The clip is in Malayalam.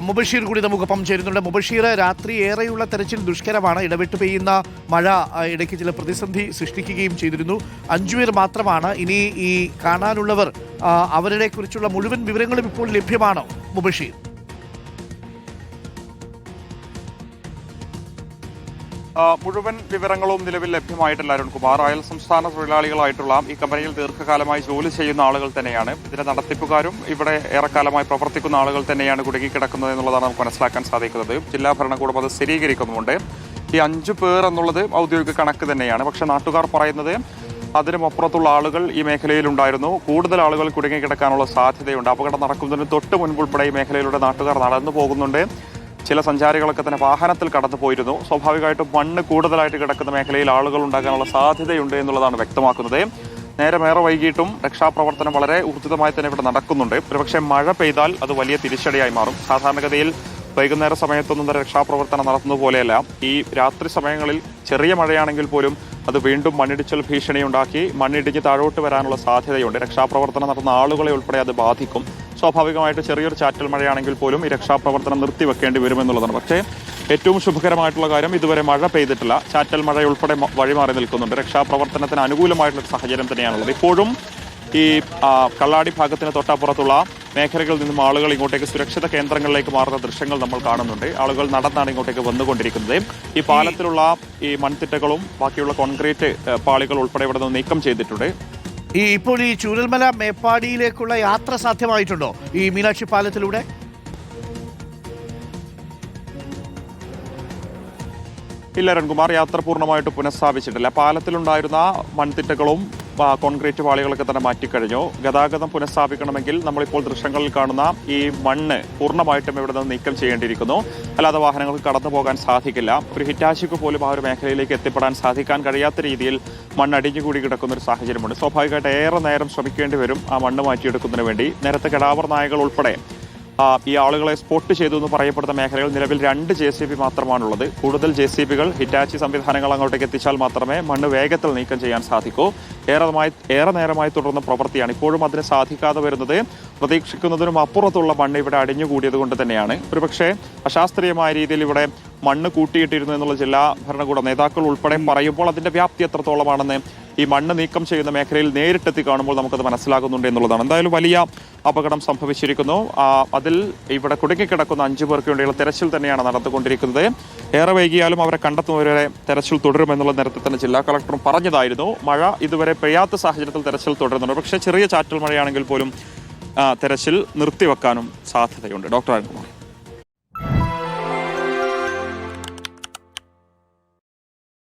മുബഷീർ കൂടി നമുക്കൊപ്പം ചേരുന്നുണ്ട്. മുബഷീർ, രാത്രി ഏറെയുള്ള തെരച്ചിൽ ദുഷ്കരമാണ്. ഇടവിട്ട് പെയ്യുന്ന മഴ ഇടയ്ക്ക് ചില പ്രതിസന്ധി സൃഷ്ടിക്കുകയും ചെയ്തിരുന്നു. 5 പേർ മാത്രമാണ്. ഇനി ഈ കാണാനുള്ളവർ, അവരുടെ കുറിച്ചുള്ള മുഴുവൻ വിവരങ്ങളും ഇപ്പോൾ ലഭ്യമാണോ മുബഷീർ? മുഴുവൻ വിവരങ്ങളും നിലവിൽ ലഭ്യമായിട്ടില്ല അരുൺകുമാർ. അയൽ സംസ്ഥാന തൊഴിലാളികളായിട്ടുള്ള ഈ കമ്പനിയിൽ ദീർഘകാലമായി ജോലി ചെയ്യുന്ന ആളുകൾ തന്നെയാണ്. ഇതിന്റെ നടത്തിപ്പുകാരും ഇവിടെ ഏറെക്കാലമായി പ്രവർത്തിക്കുന്ന ആളുകൾ തന്നെയാണ് കുടുങ്ങിക്കിടക്കുന്നത് എന്നുള്ളതാണ് നമുക്ക് മനസ്സിലാക്കാൻ സാധിക്കുന്നത്. ജില്ലാ ഭരണകൂടം അത് സ്ഥിരീകരിക്കുന്നുമുണ്ട്. ഈ 5 പേർ എന്നുള്ളത് ഔദ്യോഗിക കണക്ക് തന്നെയാണ്. പക്ഷെ നാട്ടുകാർ പറയുന്നത് അതിനുമപ്പുറത്തുള്ള ആളുകൾ ഈ മേഖലയിലുണ്ടായിരുന്നു. കൂടുതൽ ആളുകൾ കുടുങ്ങിക്കിടക്കാനുള്ള സാധ്യതയുണ്ട്. അപകടം നടക്കുന്നതിന് തൊട്ട് മുൻപുൾപ്പെടെ ഈ മേഖലയിലൂടെ നാട്ടുകാർ നടന്നു പോകുന്നുണ്ട്. ചില സഞ്ചാരികളൊക്കെ തന്നെ വാഹനത്തിൽ കടന്നു പോയിരുന്നു. സ്വാഭാവികമായിട്ടും മണ്ണ് കൂടുതലായിട്ട് കിടക്കുന്ന മേഖലയിൽ ആളുകൾ ഉണ്ടാകാനുള്ള സാധ്യതയുണ്ട് എന്നുള്ളതാണ് വ്യക്തമാക്കുന്നത്. നേരമേറെ വൈകിട്ടും രക്ഷാപ്രവർത്തനം വളരെ ഊർജിതമായി തന്നെ ഇവിടെ നടക്കുന്നുണ്ട്. ഒരുപക്ഷെ മഴ പെയ്താൽ അത് വലിയ തിരിച്ചടിയായി മാറും. സാധാരണഗതിയിൽ വൈകുന്നേര സമയത്തൊന്നും തന്നെ രക്ഷാപ്രവർത്തനം നടത്തുന്നത് പോലെയല്ല. ഈ രാത്രി സമയങ്ങളിൽ ചെറിയ മഴയാണെങ്കിൽ പോലും അത് വീണ്ടും മണ്ണിടിച്ചൽ ഭീഷണിയുണ്ടാക്കി മണ്ണിടിഞ്ഞ് താഴോട്ട് വരാനുള്ള സാധ്യതയുണ്ട്. രക്ഷാപ്രവർത്തനം നടത്തുന്ന ആളുകളെ ഉൾപ്പെടെ അത് ബാധിക്കും. സ്വാഭാവികമായിട്ട് ചെറിയൊരു ചാറ്റൽ മഴയാണെങ്കിൽ പോലും ഈ രക്ഷാപ്രവർത്തനം നിർത്തിവെക്കേണ്ടി വരുമെന്നുള്ളതാണ്. പക്ഷേ ഏറ്റവും ശുഭകരമായിട്ടുള്ള കാര്യം, ഇതുവരെ മഴ പെയ്തിട്ടില്ല. ചാറ്റൽ മഴ ഉൾപ്പെടെ വഴിമാറി നിൽക്കുന്നുണ്ട്. രക്ഷാപ്രവർത്തനത്തിന് അനുകൂലമായിട്ടുള്ള സാഹചര്യം തന്നെയാണുള്ളത്. ഇപ്പോഴും ഈ കള്ളാടി ഭാഗത്തിന് തൊട്ടപ്പുറത്തുള്ള മേഖലകളിൽ നിന്നും ആളുകൾ ഇങ്ങോട്ടേക്ക് സുരക്ഷിത കേന്ദ്രങ്ങളിലേക്ക് മാറുന്ന ദൃശ്യങ്ങൾ നമ്മൾ കാണുന്നുണ്ട്. ആളുകൾ നടന്നാണ് ഇങ്ങോട്ടേക്ക് വന്നുകൊണ്ടിരിക്കുന്നത്. ഈ പാലത്തിലുള്ള ഈ മൺതിട്ടകളും ബാക്കിയുള്ള കോൺക്രീറ്റ് പാളികൾ ഉൾപ്പെടെ ഇവിടെ നിന്ന് നീക്കം ചെയ്തിട്ടുണ്ട്. ഇപ്പോൾ ഈ ചൂരൽമല മേപ്പാടിയിലേക്കുള്ള യാത്ര സാധ്യമായിട്ടുണ്ടോ ഈ മീനാക്ഷി പാലത്തിലൂടെ? ഇല്ല രൺകുമാർ, യാത്ര പൂർണ്ണമായിട്ട് പുനഃസ്ഥാപിച്ചിട്ടില്ല. പാലത്തിലുണ്ടായിരുന്ന മൺതിട്ടകളും കോൺക്രീറ്റ് പാളികളൊക്കെ തന്നെ മാറ്റിക്കഴിഞ്ഞു. ഗതാഗതം പുനഃസ്ഥാപിക്കണമെങ്കിൽ നമ്മളിപ്പോൾ ദൃശ്യങ്ങളിൽ കാണുന്ന ഈ മണ്ണ് പൂർണ്ണമായിട്ടും ഇവിടെ നിന്ന് നീക്കം ചെയ്യേണ്ടിയിരിക്കുന്നു. അല്ലാതെ വാഹനങ്ങൾക്ക് കടന്നു പോകാൻ സാധിക്കില്ല. ഒരു ഹിറ്റാച്ചിക്ക് പോലും ആ ഒരു മേഖലയിലേക്ക് എത്തിപ്പെടാൻ സാധിക്കാൻ കഴിയാത്ത രീതിയിൽ മണ്ണ് അടിഞ്ഞുകൂടി കിടക്കുന്ന ഒരു സാഹചര്യമുണ്ട്. സ്വാഭാവികമായിട്ട് ഏറെ നേരം ശ്രമിക്കേണ്ടി വരും ആ മണ്ണ് മാറ്റിയെടുക്കുന്നതിന് വേണ്ടി. നേരത്തെ കടാവർ നായകൾ ഉൾപ്പെടെ ഈ ആളുകളെ സ്പോട്ട് ചെയ്തു എന്ന് പറയപ്പെടുന്ന മേഖലകൾ നിലവിൽ 2 JCB മാത്രമാണുള്ളത്. കൂടുതൽ JCBകൾ, ഹിറ്റാച്ചി സംവിധാനങ്ങൾ അങ്ങോട്ടേക്ക് എത്തിച്ചാൽ മാത്രമേ മണ്ണ് വേഗത്തിൽ നീക്കം ചെയ്യാൻ സാധിക്കൂ. ഏറെ നേരമായി തുടർന്ന പ്രവൃത്തിയാണ്. ഇപ്പോഴും അതിന് സാധിക്കാതെ വരുന്നത് പ്രതീക്ഷിക്കുന്നതിനും അപ്പുറത്തുള്ള മണ്ണ് ഇവിടെ അടിഞ്ഞുകൂടിയത് കൊണ്ട് തന്നെയാണ്. ഒരുപക്ഷെ അശാസ്ത്രീയമായ രീതിയിൽ ഇവിടെ മണ്ണ് കൂട്ടിയിട്ടിരുന്നു എന്നുള്ള ജില്ലാ ഭരണകൂട നേതാക്കൾ ഉൾപ്പെടെ പറയുമ്പോൾ അതിന്റെ വ്യാപ്തി എത്രത്തോളമാണെന്ന് ഈ മണ്ണ് നീക്കം ചെയ്യുന്ന മേഖലയിൽ നേരിട്ടെത്തി കാണുമ്പോൾ നമുക്കത് മനസ്സിലാകുന്നുണ്ട് എന്നുള്ളതാണ്. എന്തായാലും വലിയ അപകടം സംഭവിച്ചിരിക്കുന്നു. അതിൽ ഇവിടെ കുടുങ്ങിക്കിടക്കുന്ന 5 പേർക്ക് വേണ്ടിയുള്ള തെരച്ചിൽ തന്നെയാണ് നടന്നുകൊണ്ടിരിക്കുന്നത്. ഏറെ വൈകിയാലും അവരെ കണ്ടെത്തുന്നവരെ തെരച്ചിൽ തുടരുമെന്നുള്ള നേരത്തെ തന്നെ ജില്ലാ കളക്ടറും പറഞ്ഞതായിരുന്നു. മഴ ഇതുവരെ പെയ്യാത്ത സാഹചര്യത്തിൽ തെരച്ചിൽ തുടരുന്നുണ്ട്. പക്ഷേ ചെറിയ ചാറ്റൽ മഴയാണെങ്കിൽ പോലും തെരച്ചിൽ നിർത്തിവെക്കാനും സാധ്യതയുണ്ട്. ഡോക്ടർ അരുൺകുമാർ.